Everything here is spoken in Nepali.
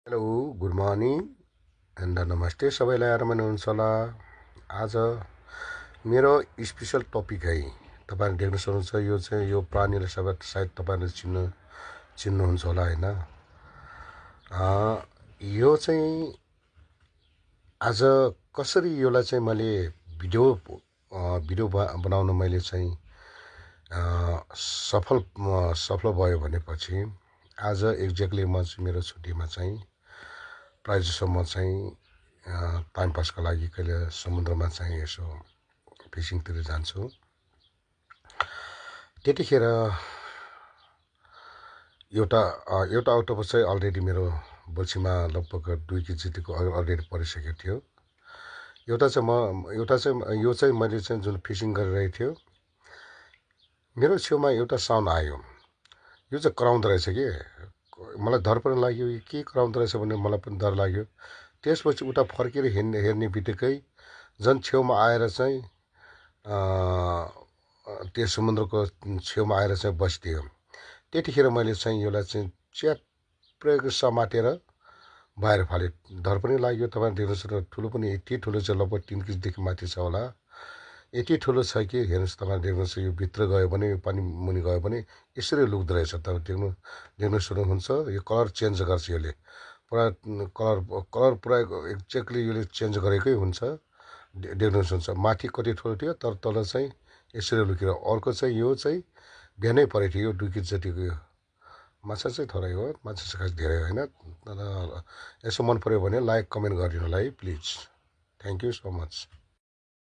हेलो गुड मर्निङ एन्ड नमस्ते सबैलाई आराम हुनुहुन्छ होला। आज मेरो स्पेसल टपिक है, तपाईँहरूले देख्न सक्नुहुन्छ। यो चाहिँ यो प्राणीलाई सायद तपाईँहरूले चिन्नुहुन्छ होला होइन। यो चाहिँ आज कसरी यसलाई चाहिँ मैले भिडियो बनाउन मैले चाहिँ सफल भयो भनेपछि आज एक्ज्याक्टली म चाहिँ मेरो छुट्टीमा चाहिँ प्रायः जसो म चाहिँ टाइम पासको लागि कहिले समुद्रमा चाहिँ यसो फिसिङतिर जान्छु। त्यतिखेर एउटा अक्टोबर चाहिँ अलरेडी मेरो बल्छीमा लगभग 2 केजी जतिको अलरेडी परिसकेको थियो। यो चाहिँ मैले चाहिँ जुन फिसिङ गरिरहेको थियो, मेरो छेउमा एउटा साउन्ड आयो। यो चाहिँ कराउँदो रहेछ कि मलाई डर पनि लाग्यो, के कराउँदो रहेछ भने मलाई पनि डर लाग्यो। त्यसपछि उता फर्केर हेर्ने बित्तिकै झन् छेउमा आएर चाहिँ त्यो समुद्रको छेउमा आएर चाहिँ बसिदियो। त्यतिखेर मैले चाहिँ यसलाई चाहिँ च्याप्रेको समातेर बाहिर फालेँ। डर पनि लाग्यो। तपाईँ देख्नुहोस्, ठुलो पनि यति ठुलो चाहिँ लगभग 3 केजीदेखि माथि छ होला। यति ठुलो छ कि हेर्नुहोस्, तपाईँ देख्नुहोस्, यो भित्र गयो भने, यो पानी मुनि गयो भने यसरी लुक्दो रहेछ। तपाईँ देख्नु सक्नुहुन्छ। यो कलर चेन्ज गर्छ, यसले पुरा कलर पुरा एक्ज्याक्टली यसले चेन्ज गरेकै हुन्छ। देख्नु सक्नुहुन्छ माथि कति ठुलो थियो, तर तल चाहिँ यसरी लुकेर। अर्को चाहिँ यो चाहिँ बिहानै परेको थियो। यो 2 केजी जतिको यो माछा चाहिँ थोरै हो, माछा चाहिँ खास धेरै होइन। तर यसो मन पऱ्यो भने लाइक कमेन्ट गरिदिनु होला है please. Thank you so much.